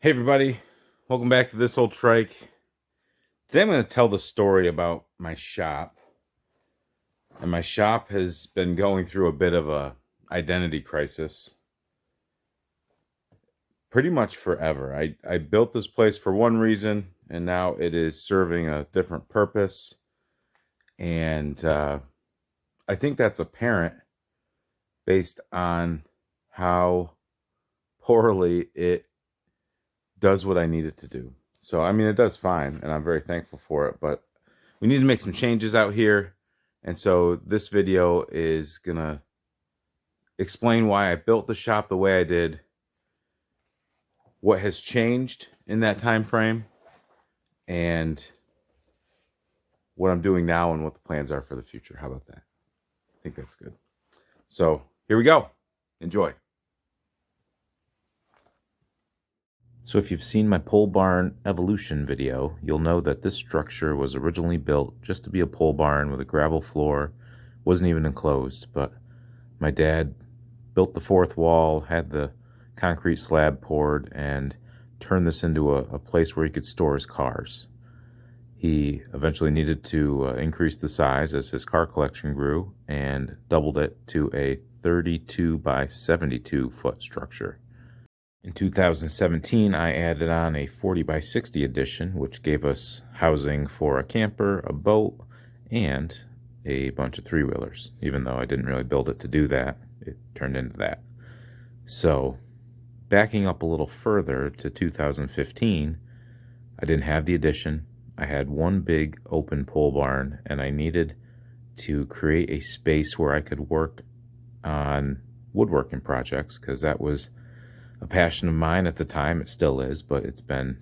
Hey everybody, welcome back to this old trike. Today I'm going to tell the story about my shop. And my shop has been going through a bit of a identity crisis pretty much forever. I built this place for one reason, and now it is serving a different purpose. And I think that's apparent based on how poorly it does what I need it to do. So, I mean, it does fine, and I'm very thankful for it, but we need to make some changes out here. And so this video is gonna explain why I built the shop the way I did, what has changed in that time frame, and what I'm doing now and what the plans are for the future. How about that? I think that's good. So here we go. Enjoy. So if you've seen my pole barn evolution video, you'll know that this structure was originally built just to be a pole barn with a gravel floor. Wasn't even enclosed, but my dad built the fourth wall, had the concrete slab poured, and turned this into a place where he could store his cars. He eventually needed to increase the size as his car collection grew and doubled it to a 32 by 72 foot structure. In 2017, I added on a 40 by 60 addition, which gave us housing for a camper, a boat, and a bunch of three-wheelers. Even though I didn't really build it to do that, it turned into that. So, backing up a little further to 2015, I didn't have the addition. I had one big open pole barn, and I needed to create a space where I could work on woodworking projects, because that was a passion of mine at the time. It still is, but it's been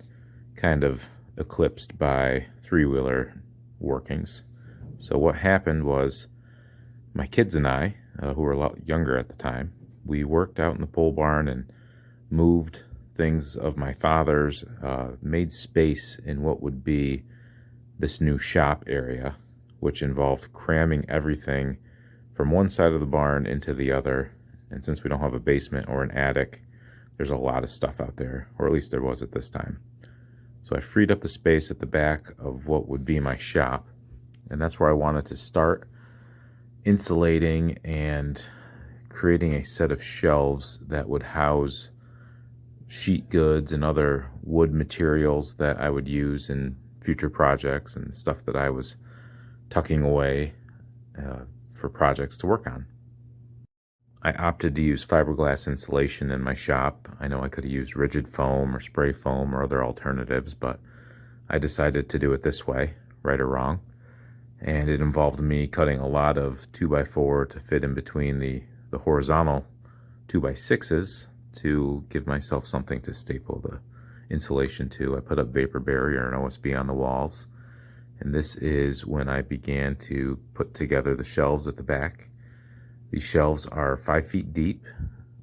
kind of eclipsed by three-wheeler workings. So what happened was my kids and I, who were a lot younger at the time, we worked out in the pole barn and moved things of my father's, made space in what would be this new shop area, which involved cramming everything from one side of the barn into the other. And since we don't have a basement or an attic, there's a lot of stuff out there, or at least there was at this time. So I freed up the space at the back of what would be my shop, and that's where I wanted to start insulating and creating a set of shelves that would house sheet goods and other wood materials that I would use in future projects and stuff that I was tucking away for projects to work on. I opted to use fiberglass insulation in my shop. I know I could have used rigid foam or spray foam or other alternatives, but I decided to do it this way, right or wrong. And it involved me cutting a lot of 2x4 to fit in between the horizontal 2x6s to give myself something to staple the insulation to. I put up vapor barrier and OSB on the walls. And this is when I began to put together the shelves at the back. These shelves are 5 feet deep.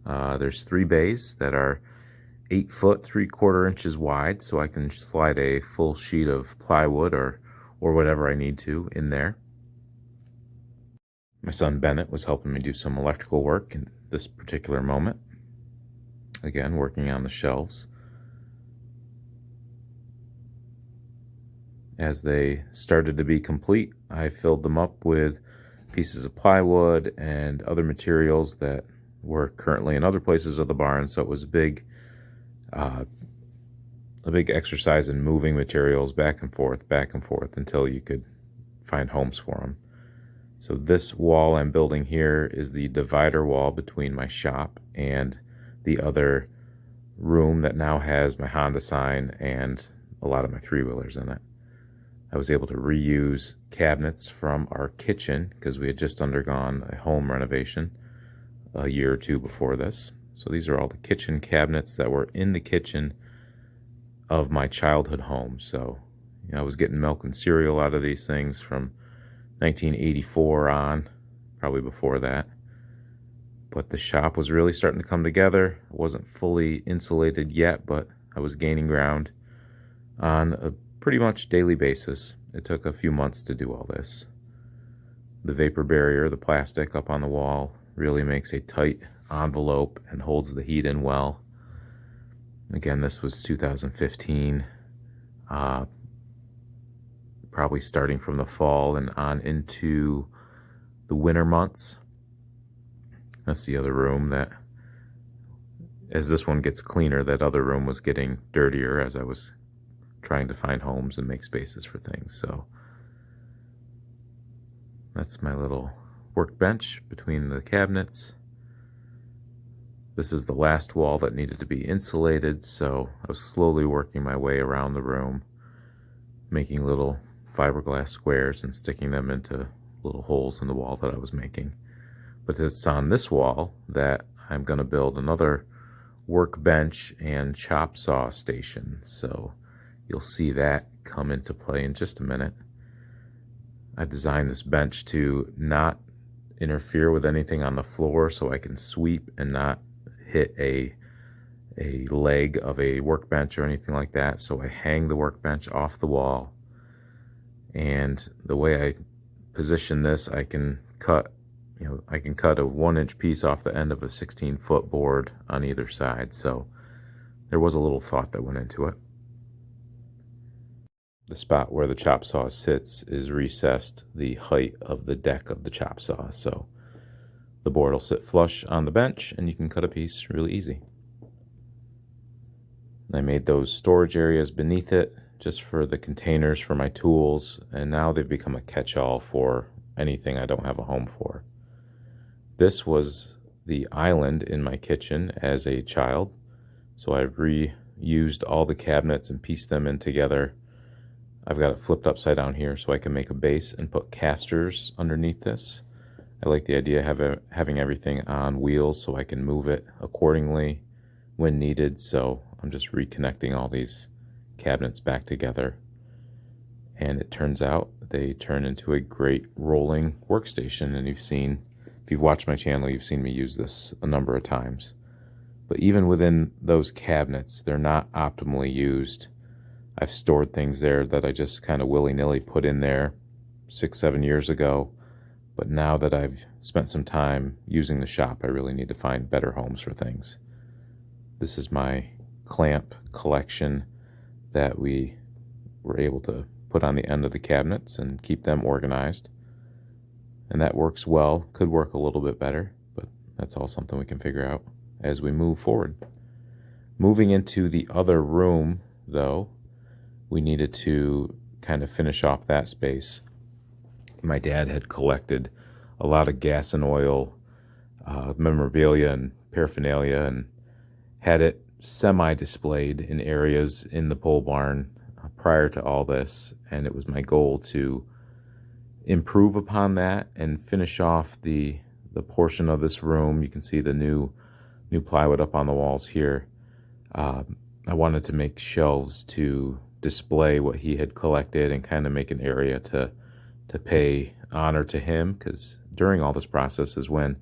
There's 3 bays that are 8 foot 3/4 inches wide, so I can slide a full sheet of plywood or whatever I need to in there. My son Bennett was helping me do some electrical work in this particular moment. Again, working on the shelves. As they started to be complete, I filled them up with pieces of plywood and other materials that were currently in other places of the barn. So it was a big exercise in moving materials back and forth until you could find homes for them. So this wall I'm building here is the divider wall between my shop and the other room that now has my Honda sign and a lot of my three-wheelers in it. I was able to reuse cabinets from our kitchen because we had just undergone a home renovation a year or two before this. So these are all the kitchen cabinets that were in the kitchen of my childhood home. So I was getting milk and cereal out of these things from 1984 on, probably before that. But the shop was really starting to come together. It wasn't fully insulated yet, but I was gaining ground on a pretty much daily basis. It took a few months to do all this. The vapor barrier, the plastic up on the wall, really makes a tight envelope and holds the heat in well. Again, this was 2015, probably starting from the fall and on into the winter months. That's the other room that, as this one gets cleaner, that other room was getting dirtier as I was trying to find homes and make spaces for things. So that's my little workbench between the cabinets. This is the last wall that needed to be insulated, so I was slowly working my way around the room, making little fiberglass squares and sticking them into little holes in the wall that I was making. But it's on this wall that I'm going to build another workbench and chop saw station, so you'll see that come into play in just a minute. I designed this bench to not interfere with anything on the floor, so I can sweep and not hit a leg of a workbench or anything like that. So I hang the workbench off the wall, and the way I position this, I can cut a 1-inch piece off the end of a 16-foot board on either side. So there was a little thought that went into it. The spot where the chop saw sits is recessed the height of the deck of the chop saw, so the board will sit flush on the bench and you can cut a piece really easy. I made those storage areas beneath it just for the containers for my tools, and now they've become a catch-all for anything I don't have a home for. This was the island in my kitchen as a child, so I reused all the cabinets and pieced them in together. I've got it flipped upside down here so I can make a base and put casters underneath this. I like the idea of having everything on wheels so I can move it accordingly when needed. So I'm just reconnecting all these cabinets back together. And it turns out they turn into a great rolling workstation. And if you've watched my channel, you've seen me use this a number of times. But even within those cabinets, they're not optimally used. I've stored things there that I just kind of willy-nilly put in there 6-7 years ago. But now that I've spent some time using the shop, I really need to find better homes for things. This is my clamp collection that we were able to put on the end of the cabinets and keep them organized. And that works well. Could work a little bit better, but that's all something we can figure out as we move forward. Moving into the other room, though, we needed to kind of finish off that space. My dad had collected a lot of gas and oil memorabilia and paraphernalia and had it semi-displayed in areas in the pole barn prior to all this, and it was my goal to improve upon that and finish off the portion of this room. You can see the new plywood up on the walls here. I wanted to make shelves to display what he had collected and kind of make an area to pay honor to him, because during all this process is when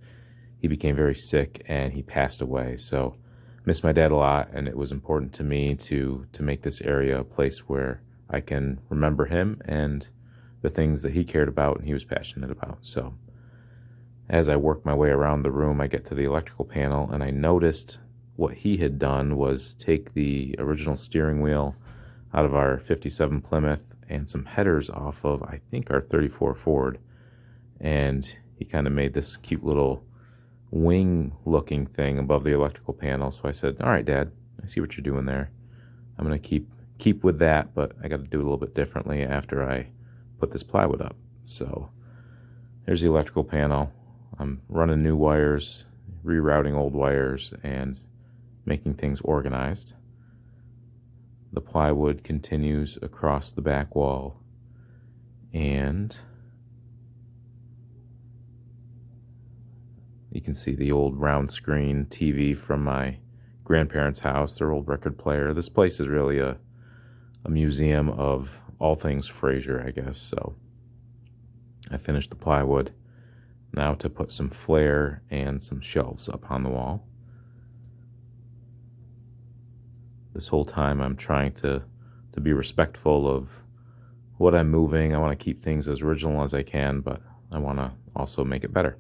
he became very sick and he passed away. So miss my dad a lot, and it was important to me to make this area a place where I can remember him and the things that he cared about and he was passionate about. So as I work my way around the room, I get to the electrical panel, and I noticed what he had done was take the original steering wheel out of our 57 Plymouth and some headers off of, I think, our 34 Ford. And he kind of made this cute little wing looking thing above the electrical panel. So I said, all right, Dad, I see what you're doing there. I'm going to keep with that, but I got to do it a little bit differently after I put this plywood up. So there's the electrical panel. I'm running new wires, rerouting old wires, and making things organized. The plywood continues across the back wall, and you can see the old round screen TV from my grandparents' house, their old record player. This place is really a museum of all things Fraser, I guess. So I finished the plywood. Now to put some flair and some shelves up on the wall. This whole time I'm trying to be respectful of what I'm moving. I want to keep things as original as I can, but I want to also make it better.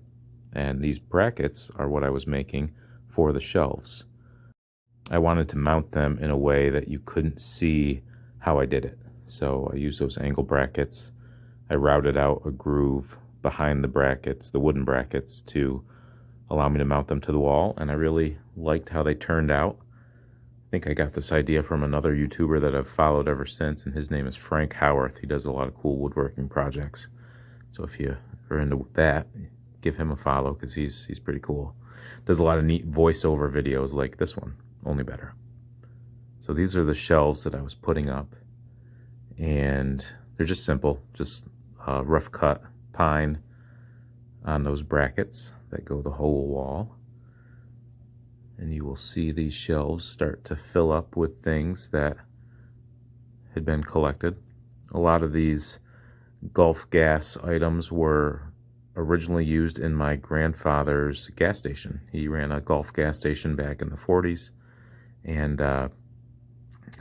And these brackets are what I was making for the shelves. I wanted to mount them in a way that you couldn't see how I did it. So I used those angle brackets. I routed out a groove behind the brackets, the wooden brackets, to allow me to mount them to the wall, and I really liked how they turned out. I think I got this idea from another YouTuber that I've followed ever since, and his name is Frank Howarth. He does a lot of cool woodworking projects. So if you are into that, give him a follow, because he's pretty cool. Does a lot of neat voiceover videos like this one, only better. So these are the shelves that I was putting up, and they're just simple, just rough cut pine on those brackets that go the whole wall. And you will see these shelves start to fill up with things that had been collected. A lot of these Gulf gas items were originally used in my grandfather's gas station. He ran a Gulf gas station back in the 40s, and a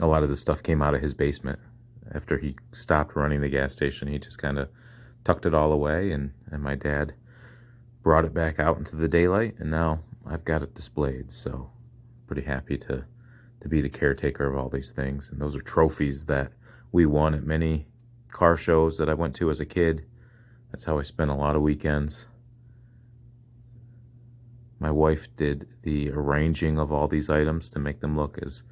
lot of this stuff came out of his basement. After he stopped running the gas station, he just kind of tucked it all away, and my dad brought it back out into the daylight, and now I've got it displayed. So pretty happy to be the caretaker of all these things. And those are trophies that we won at many car shows that I went to as a kid. That's how I spent a lot of weekends. My wife did the arranging of all these items to make them look as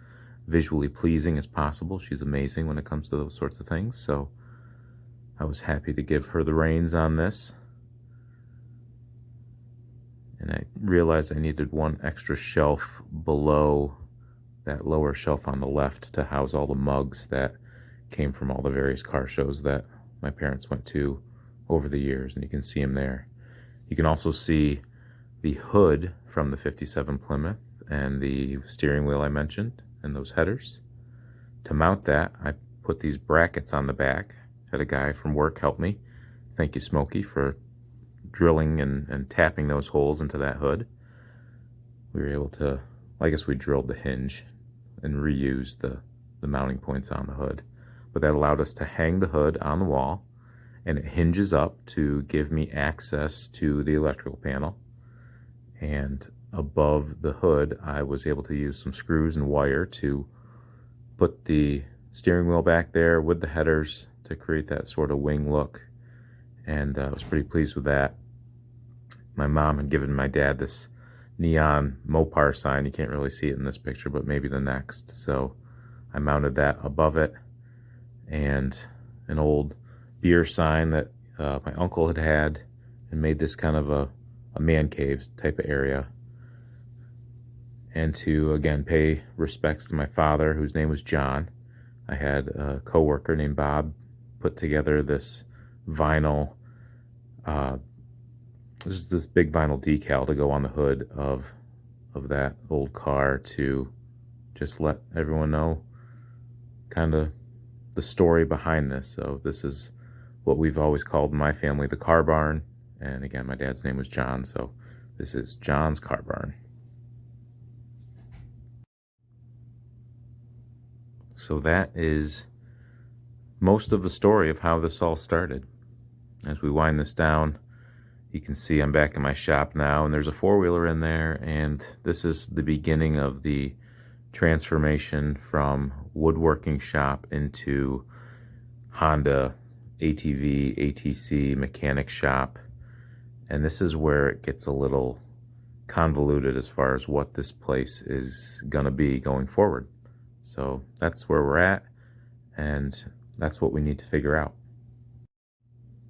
visually pleasing as possible. She's amazing when it comes to those sorts of things. So I was happy to give her the reins on this. And I realized I needed one extra shelf below that lower shelf on the left to house all the mugs that came from all the various car shows that my parents went to over the years, and you can see them there. You can also see the hood from the 57 Plymouth and the steering wheel I mentioned and those headers. To mount that, I put these brackets on the back. Had a guy from work help me. Thank you, Smokey, for drilling and tapping those holes into that hood. We were able to, I guess we drilled the hinge and reused the mounting points on the hood. But that allowed us to hang the hood on the wall, and it hinges up to give me access to the electrical panel. And above the hood, I was able to use some screws and wire to put the steering wheel back there with the headers to create that sort of wing look. And I was pretty pleased with that. My mom had given my dad this neon Mopar sign. You can't really see it in this picture, but maybe the next. So I mounted that above it, and an old beer sign that my uncle had and made this kind of a man cave type of area. And to, again, pay respects to my father, whose name was John, I had a co-worker named Bob put together this vinyl, this big vinyl decal to go on the hood of that old car, to just let everyone know kind of the story behind this. So this is what we've always called in my family the car barn. And again, my dad's name was John, so this is John's car barn. So that is most of the story of how this all started. As we wind this down, you can see I'm back in my shop now, and there's a four-wheeler in there, and this is the beginning of the transformation from woodworking shop into Honda ATV, ATC mechanic shop. And this is where it gets a little convoluted as far as what this place is going to be going forward. So that's where we're at, and that's what we need to figure out.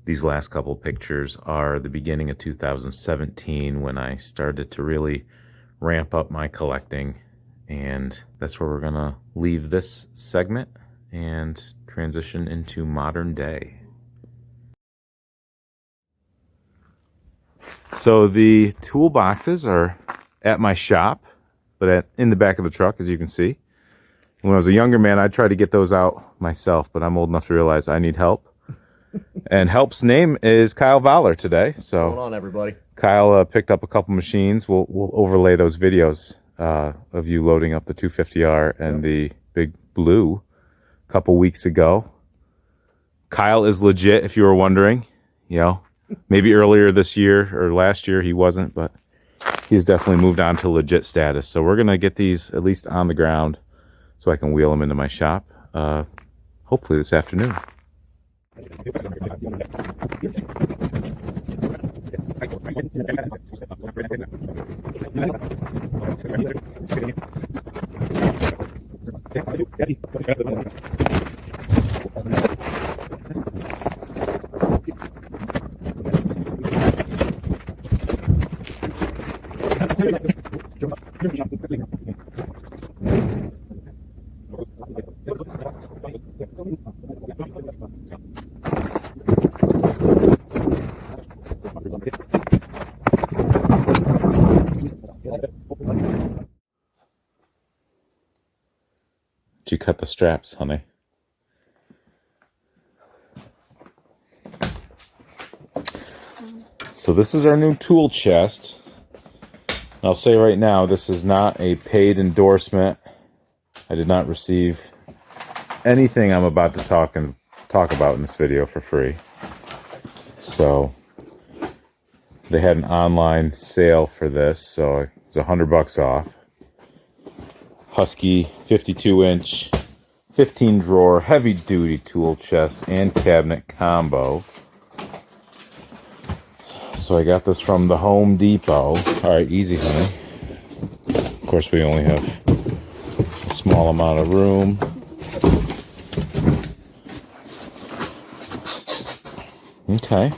These last couple pictures are the beginning of 2017, when I started to really ramp up my collecting, and that's where we're going to leave this segment and transition into modern day. So the toolboxes are at my shop, but in the back of the truck, as you can see. When I was a younger man, I tried to get those out myself, but I'm old enough to realize I need help. And help's name is Kyle Voller today. So what's going on, everybody? Kyle picked up a couple machines. We'll overlay those videos of you loading up the 250R and the Big Blue a couple weeks ago. Kyle is legit, if you were wondering. You know, maybe earlier this year or last year he wasn't, but he's definitely moved on to legit status. So we're going to get these at least on the ground so I can wheel them into my shop, hopefully this afternoon. Did you cut the straps, honey? So this is our new tool chest. I'll say right now, this is not a paid endorsement. I did not receive anything I'm about to talk about in this video for free. So they had an online sale for this, so it was $100 off. Husky 52-inch, 15-drawer, heavy-duty tool chest and cabinet combo. So I got this from the Home Depot. All right, easy, honey. Of course, we only have a small amount of room. Okay.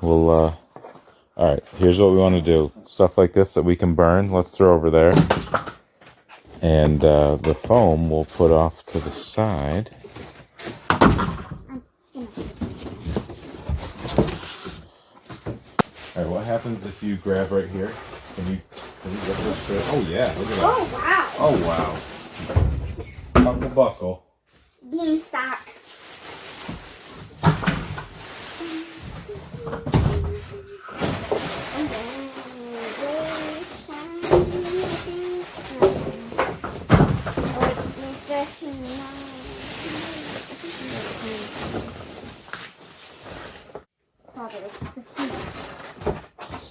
Well, all right, here's what we want to do. Stuff like this that we can burn, let's throw over there. And the foam we'll put off to the side. All right, what happens if you grab right here? Can you get this straight? Oh, yeah, look at that. Oh, wow. Oh, wow. Buckle. Beanstalk.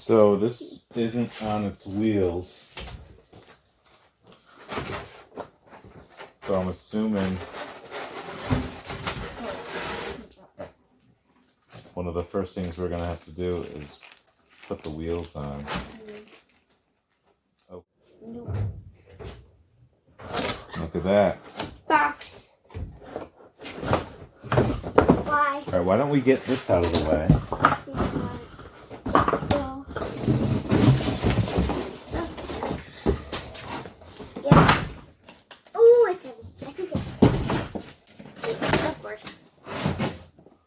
So this isn't on its wheels. So I'm assuming one of the first things we're going to have to do is put the wheels on. Oh. Look at that. Box. Why? All right, why don't we get this out of the way? Yeah. Oh, it's heavy. I think it's of course.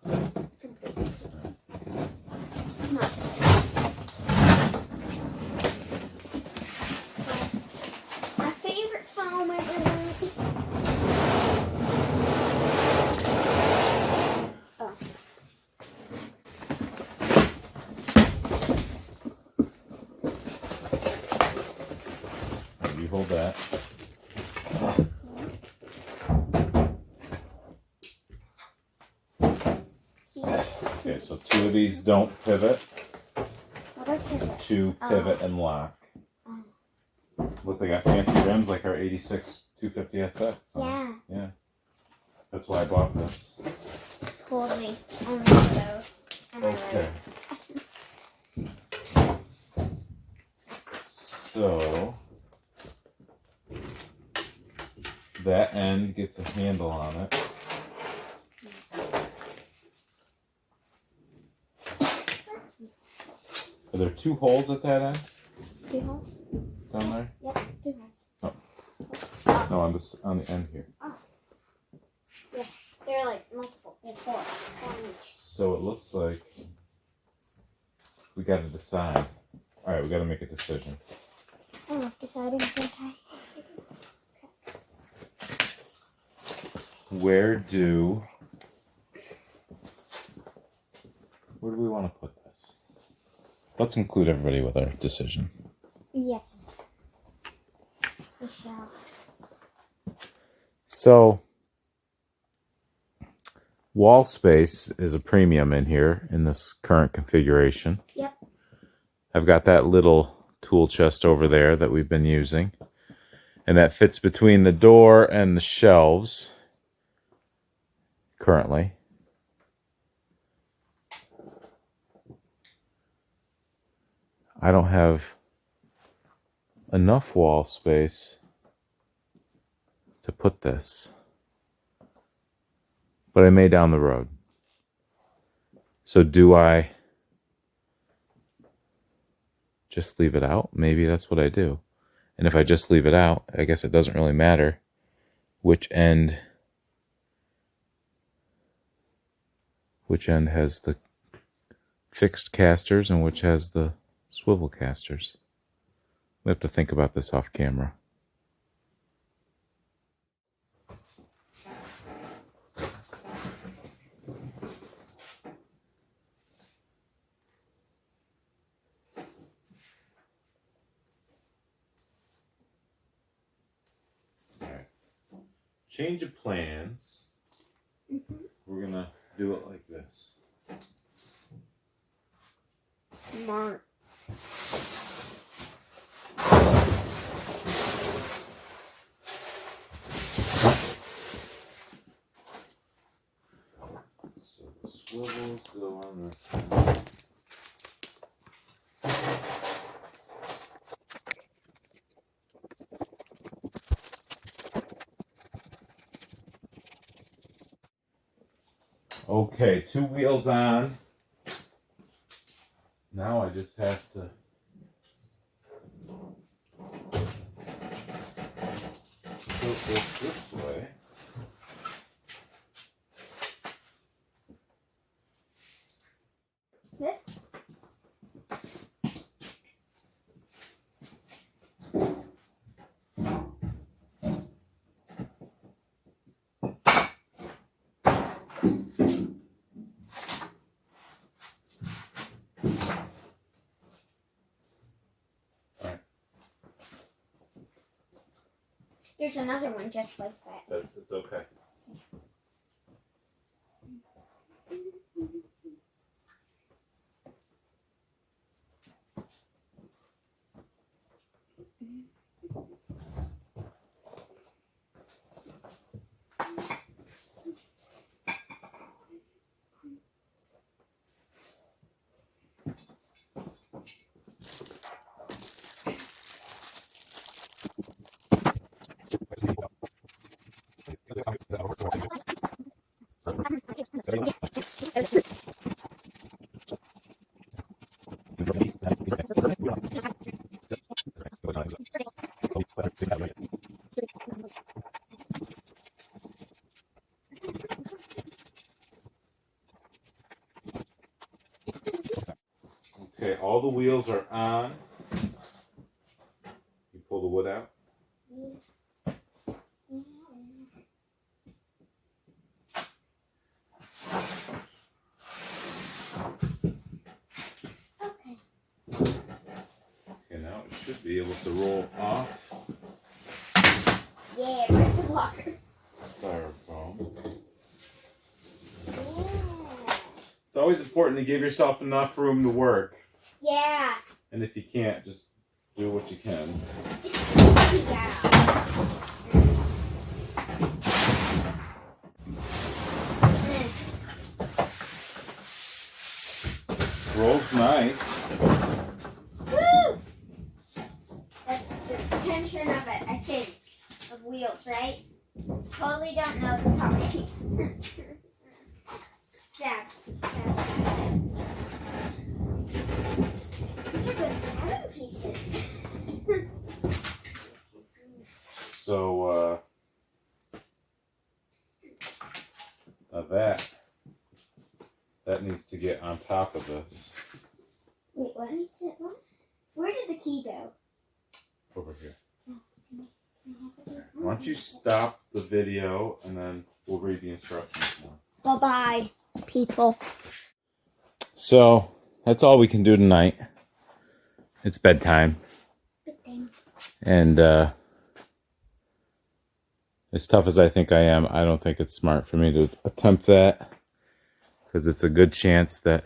It's completely. It's not. My favorite foam ever. Oh. You hold that. Okay, so two of these don't pivot. What are pivot? Two pivot and lock. Look, they got fancy rims like our 86 250SX. Yeah. Yeah. That's why I bought this. Told me. Only those. And Okay. So that end gets a handle on it. Are there two holes at that end? Two holes? Down there? Yep, two holes. Oh. No, on the end here. Oh. Yeah, they're like multiple. They're four each. So it looks like we got to decide. All right, we got to make a decision. Oh, deciding sometime. Where do we want to put this? Let's include everybody with our decision. Yes. We shall. So, wall space is a premium in here in this current configuration. Yep. I've got that little tool chest over there that we've been using. And that fits between the door and the shelves currently. I don't have enough wall space to put this, but I may down the road. So do I just leave it out? Maybe that's what I do. And if I just leave it out, I guess it doesn't really matter which end has the fixed casters and which has the swivel casters. We have to think about this off camera. Change of plans. We're gonna do it like this. Smart. So the swivels go on this side. Okay, 2 wheels on. Now I just have to tilt this way. This? There's another one just like that. It's okay. Okay, all the wheels are on. You pull the wood out. Okay, now it should be able to roll off. Yeah, where's the blocker? Styrofoam. Yeah. It's always important to give yourself enough room to work. Yeah. And if you can't, just do what you can. Yeah. Rolls nice. Woo! That's the tension of it, I think. Of wheels, right? Totally don't know the topic. Stab. These are good stabbing pieces. So, that needs to get on top of this. Wait, what needs it? What? Where did the key go? Over here. Why don't you stop the video and then we'll read the instructions now. Bye-bye, people. So, that's all we can do tonight. It's bedtime. And as tough as I think I am, I don't think it's smart for me to attempt that. Because it's a good chance that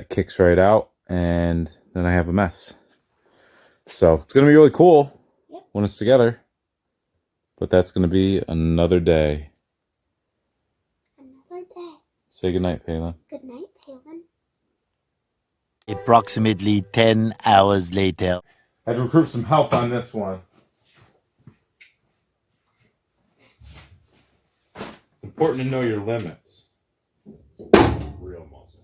kicks right out and then I have a mess. So it's going to be really cool when it's together. But that's going to be another day. Another day. Say goodnight, Palin. Good night, Palin. Approximately 10 hours later. I had to recruit some help on this one. It's important to know your limits. Real muscle.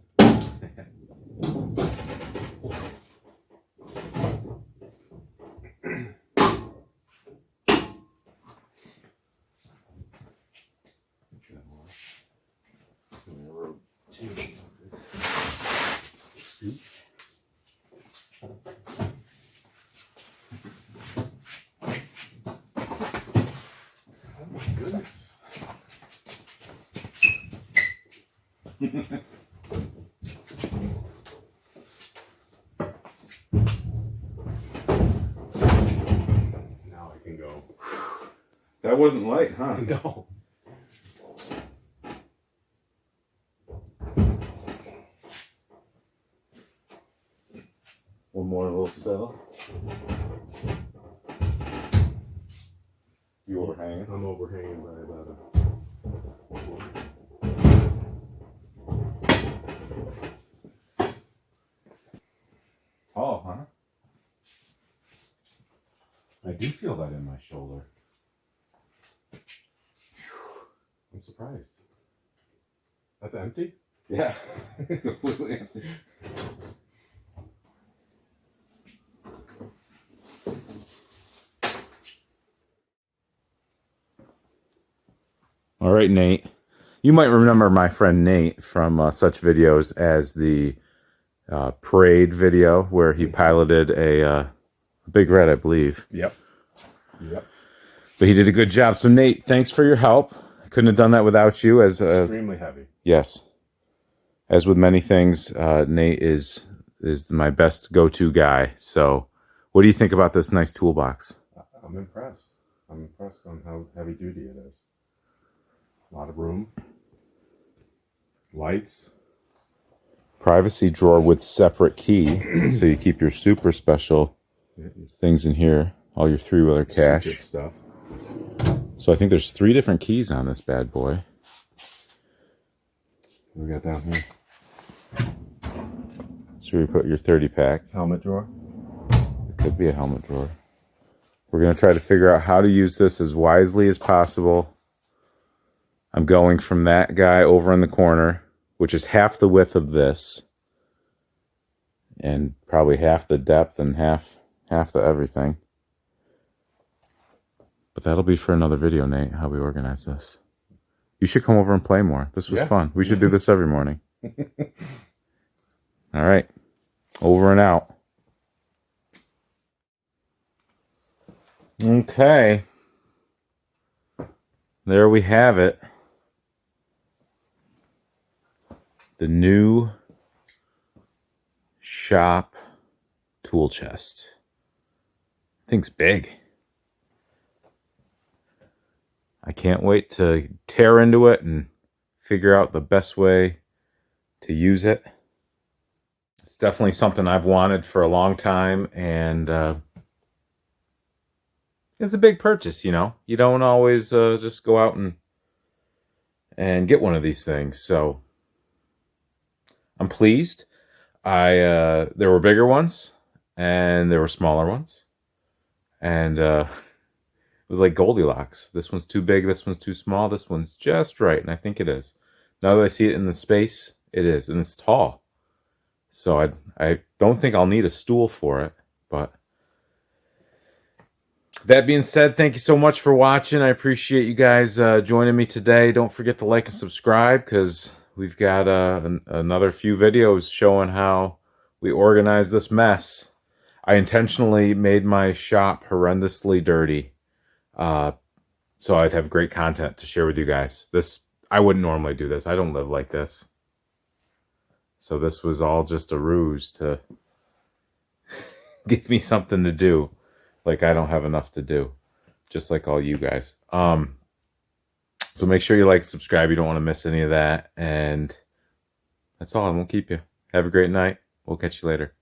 Goodness. Now I can go. That wasn't light, huh? No. One more little cell. You overhanging? I'm overhanging by about a... Tall, huh? I do feel that in my shoulder. I'm surprised. That's empty? Yeah. It's completely empty. All right, Nate. You might remember my friend Nate from such videos as the parade video where he piloted a Big Red, I believe. Yep. But he did a good job. So, Nate, thanks for your help. I couldn't have done that without you. Extremely heavy. Yes. As with many things, Nate is my best go-to guy. So, what do you think about this nice toolbox? I'm impressed. I'm impressed on how heavy duty it is. A lot of room. Lights. Privacy drawer with separate key. So you keep your super special things in here. All your three-wheeler cash. Secret stuff. So I think there's 3 different keys on this bad boy. What do we got down here? So you put your 30-pack. Helmet drawer. It could be a helmet drawer. We're going to try to figure out how to use this as wisely as possible. I'm going from that guy over in the corner, which is half the width of this, and probably half the depth and half the everything. But that'll be for another video, Nate, how we organize this. You should come over and play more. This was fun. We should do this every morning. All right. Over and out. Okay. There we have it. The new shop tool chest. Thing's big. I can't wait to tear into it and figure out the best way to use it. It's definitely something I've wanted for a long time, and it's a big purchase, you know. You don't always just go out and get one of these things, so I'm pleased. There were bigger ones, and there were smaller ones, and it was like Goldilocks. This one's too big, this one's too small, this one's just right, and I think it is. Now that I see it in the space, it is, and it's tall. So I don't think I'll need a stool for it, but that being said, thank you so much for watching. I appreciate you guys joining me today. Don't forget to like and subscribe, because we've got another few videos showing how we organize this mess. I intentionally made my shop horrendously dirty, so I'd have great content to share with you guys. I wouldn't normally do this. I don't live like this. So this was all just a ruse to give me something to do. Like I don't have enough to do. Just like all you guys. So make sure you like, subscribe. You don't want to miss any of that. And that's all. I won't keep you. Have a great night. We'll catch you later.